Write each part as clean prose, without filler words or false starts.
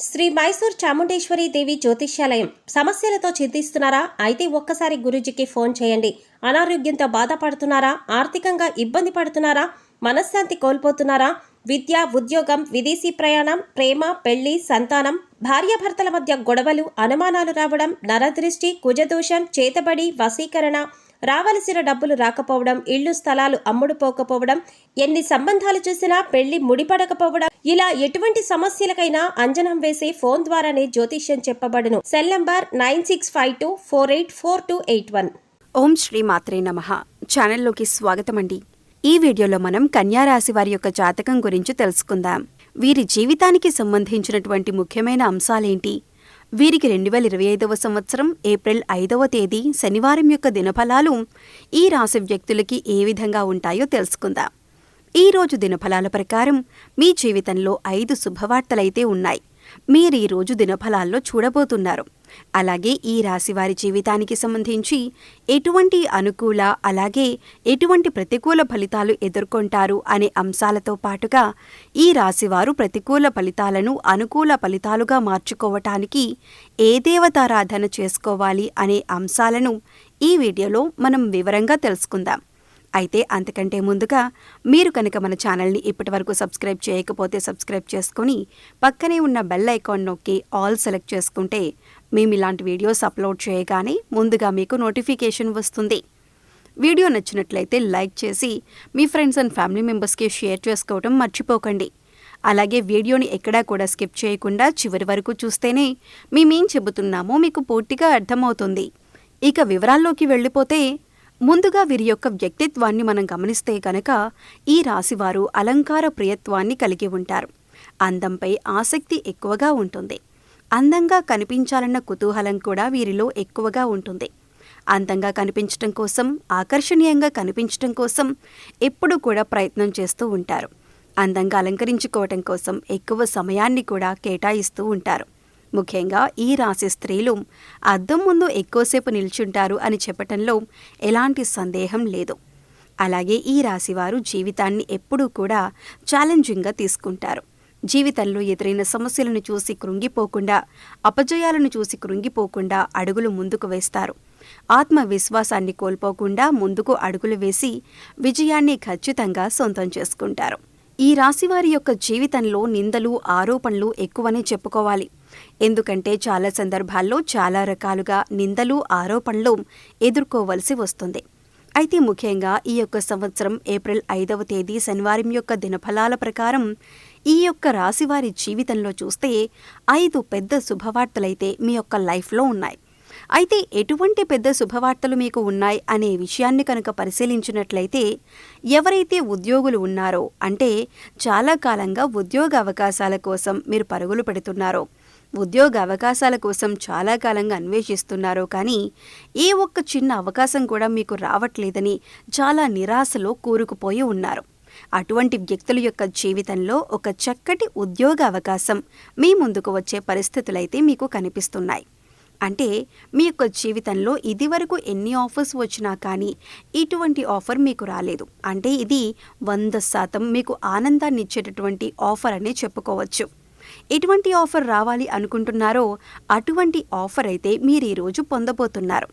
శ్రీ మైసూర్ చాముండేశ్వరి దేవి జ్యోతిష్యాలయం. సమస్యలతో చింతిస్తున్నారా? అయితే ఒక్కసారి గురూజీకి ఫోన్ చేయండి. అనారోగ్యంతో బాధపడుతున్నారా? ఆర్థికంగా ఇబ్బంది పడుతున్నారా? మనశ్శాంతి కోల్పోతున్నారా? విద్య, ఉద్యోగం, విదేశీ ప్రయాణం, ప్రేమ, పెళ్లి, సంతానం, భార్యాభర్తల మధ్య గొడవలు, అనుమానాలు రావడం, నరదృష్టి, కుజదోషం, చేతబడి, వశీకరణ, రావలసిన డబ్బులు రాకపోవడం, ఇళ్లు స్థలాలు అమ్ముడుపోకపోవడం, ఎన్ని సంబంధాలు చూసినా పెళ్లి ముడిపడకపోవడం, ఇలా ఎటువంటి సమస్యలకైనా అంజనం వేసే ఫోన్ ద్వారానే జ్యోతిష్యం చెప్పబడును. Cell number 9652484281. ఓం శ్రీ మాత్రే నమః. ఛానల్లోకి స్వాగతం అండి. ఈ వీడియోలో మనం కన్యా రాశి వారి యొక్క జాతకం గురించి తెలుసుకుందాం. వీరి జీవితానికి సంబంధించినటువంటి ముఖ్యమైన అంశాలేంటి, వీరికి 2025వ సంవత్సరం ఏప్రిల్ 5వ తేదీ శనివారం యొక్క దినఫలాలు ఈ రాశి వ్యక్తులకి ఏ విధంగా ఉంటాయో తెలుసుకుందాం. ఈ రోజు దినఫలాల ప్రకారం మీ జీవితంలో 5 శుభవార్తలైతే ఉన్నాయి. మీరు ఈ రోజు దినఫలాల్లో చూడబోతున్నారు. అలాగే ఈ రాశి వారి జీవితానికి సంబంధించి ఎటువంటి అనుకూల అలాగే ఎటువంటి ప్రతికూల ఫలితాలు ఎదుర్కొంటారు అనే అంశాలతో పాటుగా ఈ రాశివారు ప్రతికూల ఫలితాలను అనుకూల ఫలితాలుగా మార్చుకోవటానికి ఏ దేవతారాధన చేసుకోవాలి అనే అంశాలను ఈ వీడియోలో మనం వివరంగా తెలుసుకుందాం. అయితే అంతకంటే ముందుగా మీరు కనుక మన ఛానల్ని ఇప్పటివరకు సబ్స్క్రైబ్ చేయకపోతే సబ్స్క్రైబ్ చేసుకుని పక్కనే ఉన్న బెల్ ఐకాన్ నొక్కి ఆల్ సెలెక్ట్ చేసుకుంటే మేము ఇలాంటి వీడియోస్ అప్లోడ్ చేయగానే ముందుగా మీకు నోటిఫికేషన్ వస్తుంది. వీడియో నచ్చినట్లయితే లైక్ చేసి మీ ఫ్రెండ్స్ అండ్ ఫ్యామిలీ మెంబర్స్కి షేర్ చేసుకోవడం మర్చిపోకండి. అలాగే వీడియోని ఎక్కడా కూడా స్కిప్ చేయకుండా చివరి వరకు చూస్తేనే మేమేం చెబుతున్నామో మీకు పూర్తిగా అర్థమవుతుంది. ఇక వివరాల్లోకి వెళ్ళిపోతే ముందుగా వీరి యొక్క వ్యక్తిత్వాన్ని మనం గమనిస్తే కనుక ఈ రాశివారు అలంకార ప్రియత్వాన్ని కలిగి ఉంటారు. అందంపై ఆసక్తి ఎక్కువగా ఉంటుంది. అందంగా కనిపించాలన్న కుతూహలం కూడా వీరిలో ఎక్కువగా ఉంటుంది. అందంగా కనిపించటం కోసం, ఆకర్షణీయంగా కనిపించటం కోసం ఎప్పుడూ కూడా ప్రయత్నం చేస్తూ ఉంటారు. అందంగా అలంకరించుకోవటం కోసం ఎక్కువ సమయాన్ని కూడా కేటాయిస్తూ ఉంటారు. ముఖ్యంగా ఈ రాశి స్త్రీలు అద్దం ముందు ఎక్కువసేపు నిల్చుంటారు అని చెప్పటంలో ఎలాంటి సందేహం లేదు. అలాగే ఈ రాశివారు జీవితాన్ని ఎప్పుడూ కూడా ఛాలెంజింగ్గా తీసుకుంటారు. జీవితంలో ఎదురైన సమస్యలను చూసి కృంగిపోకుండా, అపజయాలను చూసి కృంగిపోకుండా అడుగులు ముందుకు వేస్తారు. ఆత్మవిశ్వాసాన్ని కోల్పోకుండా ముందుకు అడుగులు వేసి విజయాన్ని ఖచ్చితంగా సొంతం చేసుకుంటారు. ఈ రాశివారి యొక్క జీవితంలో నిందలు, ఆరోపణలు ఎక్కువనే చెప్పుకోవాలి. ఎందుకంటే చాలా సందర్భాల్లో చాలా రకాలుగా నిందలు, ఆరోపణలు ఎదుర్కోవలసి వస్తుంది. అయితే ముఖ్యంగా ఈ యొక్క సంవత్సరం ఏప్రిల్ 5వ తేదీ శనివారం యొక్క దినఫలాల ప్రకారం ఈ యొక్క రాశివారి జీవితంలో చూస్తే 5 పెద్ద శుభవార్తలైతే మీ యొక్క లైఫ్లో ఉన్నాయి. అయితే ఎటువంటి పెద్ద శుభవార్తలు మీకు ఉన్నాయి అనే విషయాన్ని కనుక పరిశీలించినట్లయితే, ఎవరైతే ఉద్యోగులు ఉన్నారో, అంటే చాలా కాలంగా ఉద్యోగ అవకాశాల కోసం మీరు పరుగులు పెడుతున్నారో, ఉద్యోగ అవకాశాల కోసం చాలా కాలంగా అన్వేషిస్తున్నారో, కానీ ఏ ఒక్క చిన్న అవకాశం కూడా మీకు రావట్లేదని చాలా నిరాశలో కూరుకుపోయి ఉన్నారు. అటువంటి వ్యక్తుల యొక్క జీవితంలో ఒక చక్కటి ఉద్యోగ అవకాశం మీ ముందుకు వచ్చే పరిస్థితులైతే మీకు కనిపిస్తున్నాయి. అంటే మీ యొక్క జీవితంలో ఇదివరకు ఎన్ని ఆఫర్స్ వచ్చినా కానీ ఇటువంటి ఆఫర్ మీకు రాలేదు. అంటే ఇది 100% మీకు ఆనందాన్ని ఇచ్చేటటువంటి ఆఫర్ అనే చెప్పుకోవచ్చు. ఎటువంటి ఆఫర్ రావాలి అనుకుంటున్నారో అటువంటి ఆఫర్ అయితే మీరు ఈరోజు పొందబోతున్నారు.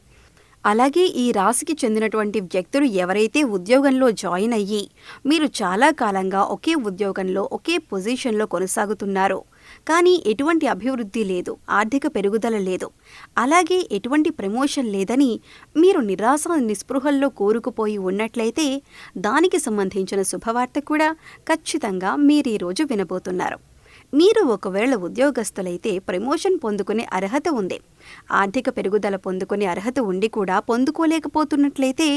అలాగే ఈ రాశికి చెందినటువంటి వ్యక్తులు ఎవరైతే ఉద్యోగంలో జాయిన్ అయ్యి మీరు చాలా కాలంగా ఒకే ఉద్యోగంలో ఒకే పొజిషన్లో కొనసాగుతున్నారో, కానీ ఎటువంటి అభివృద్ధి లేదు, ఆర్థిక పెరుగుదల లేదు, అలాగే ఎటువంటి ప్రమోషన్ లేదని మీరు నిరాశ నిస్పృహల్లో కూరుకుపోయి ఉన్నట్లయితే దానికి సంబంధించిన శుభవార్త కూడా ఖచ్చితంగా మీరు ఈరోజు వినబోతున్నారు. మీరు ఒకవేళ ఉద్యోగస్తులైతే ప్రమోషన్ పొందుకునే అర్హత ఉంది. ఆర్థిక పెరుగుదల పొందుకునే అర్హత ఉండి కూడా పొందుకోలేకపోతున్నట్లయితే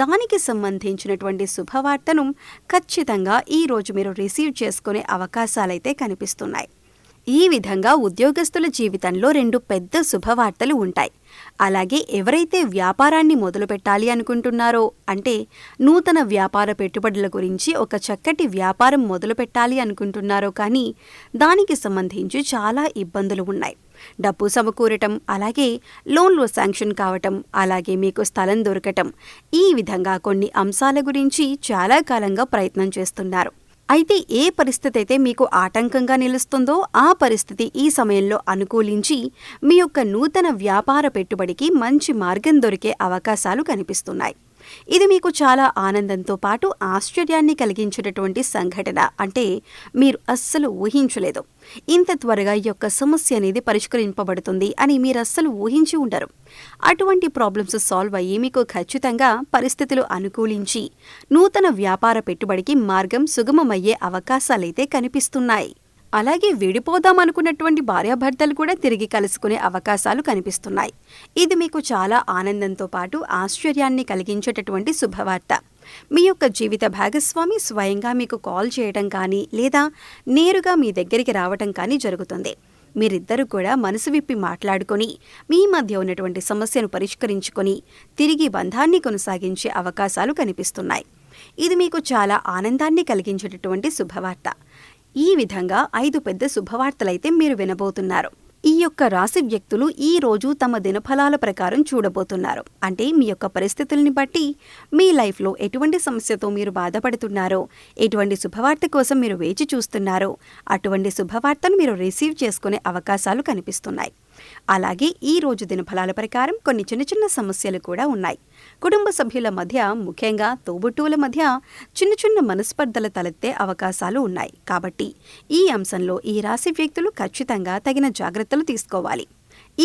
దానికి సంబంధించినటువంటి శుభవార్తను ఖచ్చితంగా ఈరోజు మీరు రిసీవ్ చేసుకునే అవకాశాలైతే కనిపిస్తున్నాయి. ఈ విధంగా ఉద్యోగస్తుల జీవితంలో 2 పెద్ద శుభవార్తలు ఉంటాయి. అలాగే ఎవరైతే వ్యాపారాన్ని మొదలుపెట్టాలి అనుకుంటున్నారో, అంటే నూతన వ్యాపార పెట్టుబడుల గురించి ఒక చక్కటి వ్యాపారం మొదలుపెట్టాలి అనుకుంటున్నారో, కానీ దానికి సంబంధించి చాలా ఇబ్బందులు ఉన్నాయి. డబ్బు సమకూరటం, అలాగే లోన్లు శాంక్షన్ కావటం, అలాగే మీకు స్థలం దొరకటం, ఈ విధంగా కొన్ని అంశాల గురించి చాలా కాలంగా ప్రయత్నం చేస్తున్నారు. అయితే ఏ పరిస్థితి అయితే మీకు ఆటంకంగా నిలుస్తుందో ఆ పరిస్థితి ఈ సమయంలో అనుకూలించి మీ యొక్క నూతన వ్యాపార పెట్టుబడికి మంచి మార్గం దొరికే అవకాశాలు కనిపిస్తున్నాయి. ఇది మీకు చాలా ఆనందంతో పాటు ఆశ్చర్యాన్ని కలిగించేటటువంటి సంఘటన. అంటే మీరు అస్సలు ఊహించలేదు ఇంత త్వరగా ఈ యొక్క సమస్య అనేది పరిష్కరింపబడుతుంది అని మీరు అస్సలు ఊహించి ఉండరు. అటువంటి ప్రాబ్లమ్స్ సాల్వ్ అయ్యి మీకు ఖచ్చితంగా పరిస్థితులు అనుకూలించి నూతన వ్యాపార పెట్టుబడికి మార్గం సుగమమయ్యే అవకాశాలైతే కనిపిస్తున్నాయి. అలాగే విడిపోదాం అనుకున్నటువంటి భార్యాభర్తలు కూడా తిరిగి కలుసుకునే అవకాశాలు కనిపిస్తున్నాయి. ఇది మీకు చాలా ఆనందంతో పాటు ఆశ్చర్యాన్ని కలిగించేటటువంటి శుభవార్త. మీ యొక్క జీవిత భాగస్వామి స్వయంగా మీకు కాల్ చేయడం కానీ లేదా నేరుగా మీ దగ్గరికి రావటం కానీ జరుగుతుంది. మీరిద్దరూ కూడా మనసు విప్పి మాట్లాడుకొని మీ మధ్య ఉన్నటువంటి సమస్యను పరిష్కరించుకొని తిరిగి బంధాన్ని కొనసాగించే అవకాశాలు కనిపిస్తున్నాయి. ఇది మీకు చాలా ఆనందాన్ని కలిగించేటటువంటి శుభవార్త. ఈ విధంగా 5 పెద్ద శుభవార్తలైతే మీరు వినబోతున్నారు. ఈ యొక్క రాశి వ్యక్తులు ఈ రోజు తమ దినఫలాల ప్రకారం చూడబోతున్నారు. అంటే మీ యొక్క పరిస్థితుల్ని బట్టి మీ లైఫ్లో ఎటువంటి సమస్యతో మీరు బాధపడుతున్నారో, ఎటువంటి శుభవార్త కోసం మీరు వేచి చూస్తున్నారో అటువంటి శుభవార్తను మీరు రిసీవ్ చేసుకునే అవకాశాలు కనిపిస్తున్నాయి. అలాగే ఈ రోజు దినఫలాల ప్రకారం కొన్ని చిన్న చిన్న సమస్యలు కూడా ఉన్నాయి. కుటుంబ సభ్యుల మధ్య, ముఖ్యంగా తోబుట్టువుల మధ్య చిన్న చిన్న మనస్పర్ధలు తలెత్తే అవకాశాలు ఉన్నాయి. కాబట్టి ఈ అంశంలో ఈ రాశి వ్యక్తులు ఖచ్చితంగా తగిన జాగ్రత్తలు తీసుకోవాలి.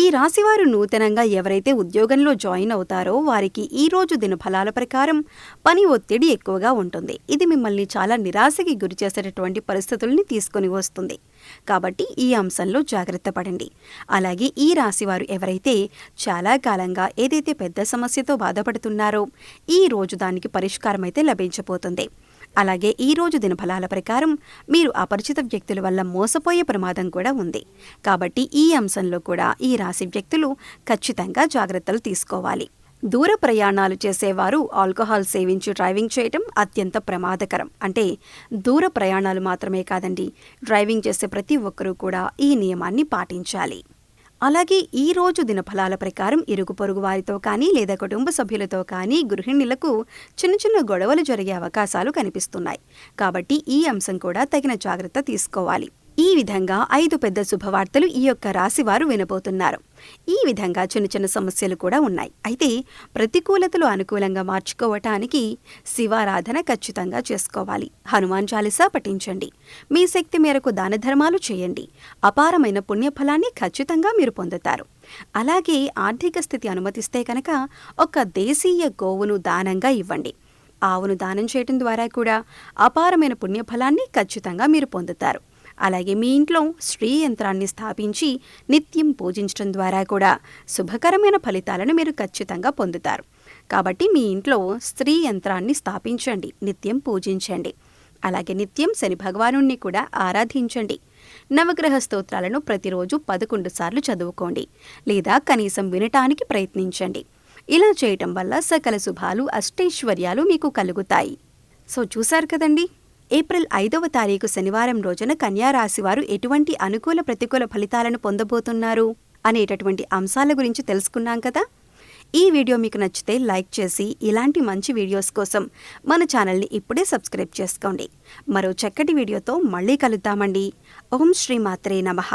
ఈ రాశివారు నూతనంగా ఎవరైతే ఉద్యోగంలో జాయిన్ అవుతారో వారికి ఈ రోజు దినఫలాల ప్రకారం పని ఒత్తిడి ఎక్కువగా ఉంటుంది. ఇది మిమ్మల్ని చాలా నిరాశకి గురి చేసేటటువంటి పరిస్థితుల్ని తీసుకొని వస్తుంది. కాబట్టి ఈ అంశంలో జాగ్రత్త పడండి. అలాగే ఈ రాశివారు ఎవరైతే చాలా కాలంగా ఏదైతే పెద్ద సమస్యతో బాధపడుతున్నారో ఈ రోజు దానికి పరిష్కారం అయితే లభించబోతుంది. అలాగే ఈ రోజు దినఫలాల ప్రకారం మీరు అపరిచిత వ్యక్తుల వల్ల మోసపోయే ప్రమాదం కూడా ఉంది. కాబట్టి ఈ అంశంలో కూడా ఈ రాశి వ్యక్తులు ఖచ్చితంగా జాగ్రత్తలు తీసుకోవాలి. దూర ప్రయాణాలు చేసేవారు ఆల్కహాల్ సేవించి డ్రైవింగ్ చేయటం అత్యంత ప్రమాదకరం. అంటే దూర ప్రయాణాలు మాత్రమే కాదండి, డ్రైవింగ్ చేసే ప్రతి ఒక్కరూ కూడా ఈ నియమాన్ని పాటించాలి. అలాగే ఈ రోజు దినఫలాల ప్రకారం ఇరుగు పొరుగు వారితో కానీ లేదా కుటుంబ సభ్యులతో కానీ గృహిణులకు చిన్న చిన్న గొడవలు జరిగే అవకాశాలు కనిపిస్తున్నాయి. కాబట్టి ఈ అంశం కూడా తగిన జాగ్రత్త తీసుకోవాలి. ఈ విధంగా 5 పెద్ద శుభవార్తలు ఈ యొక్క రాశివారు వినబోతున్నారు. ఈ విధంగా చిన్న చిన్న సమస్యలు కూడా ఉన్నాయి. అయితే ప్రతికూలతలు అనుకూలంగా మార్చుకోవటానికి శివారాధన ఖచ్చితంగా చేసుకోవాలి. హనుమాన్ చాలీసా పఠించండి. మీ శక్తి మేరకు దాన ధర్మాలు చేయండి. అపారమైన పుణ్యఫలాన్ని ఖచ్చితంగా మీరు పొందుతారు. అలాగే ఆర్థిక స్థితి అనుమతిస్తే కనుక ఒక దేశీయ గోవును దానంగా ఇవ్వండి. ఆవును దానం చేయడం ద్వారా కూడా అపారమైన పుణ్యఫలాన్ని ఖచ్చితంగా మీరు పొందుతారు. అలాగే మీ ఇంట్లో శ్రీ యంత్రాన్ని స్థాపించి నిత్యం పూజించడం ద్వారా కూడా శుభకరమైన ఫలితాలను మీరు ఖచ్చితంగా పొందుతారు. కాబట్టి మీ ఇంట్లో స్త్రీ యంత్రాన్ని స్థాపించండి, నిత్యం పూజించండి. అలాగే నిత్యం శని భగవానుణ్ణి కూడా ఆరాధించండి. నవగ్రహ స్తోత్రాలను ప్రతిరోజు 11 సార్లు చదువుకోండి లేదా కనీసం వినటానికి ప్రయత్నించండి. ఇలా చేయటం వల్ల సకల శుభాలు, అష్టైశ్వర్యాలు మీకు కలుగుతాయి. సో చూశారు కదండి, ఏప్రిల్ 5వ తారీఖు శనివారం రోజున కన్యా రాశి వారు ఎటువంటి అనుకూల ప్రతికూల ఫలితాలను పొందబోతున్నారు అనేటటువంటి అంశాల గురించి తెలుసుకున్నాం కదా. ఈ వీడియో మీకు నచ్చితే లైక్ చేసి ఇలాంటి మంచి వీడియోస్ కోసం మన ఛానల్ని ఇప్పుడే సబ్స్క్రైబ్ చేసుకోండి. మరో చక్కటి వీడియోతో మళ్ళీ కలుద్దామండి. ఓం శ్రీ మాత్రే నమః.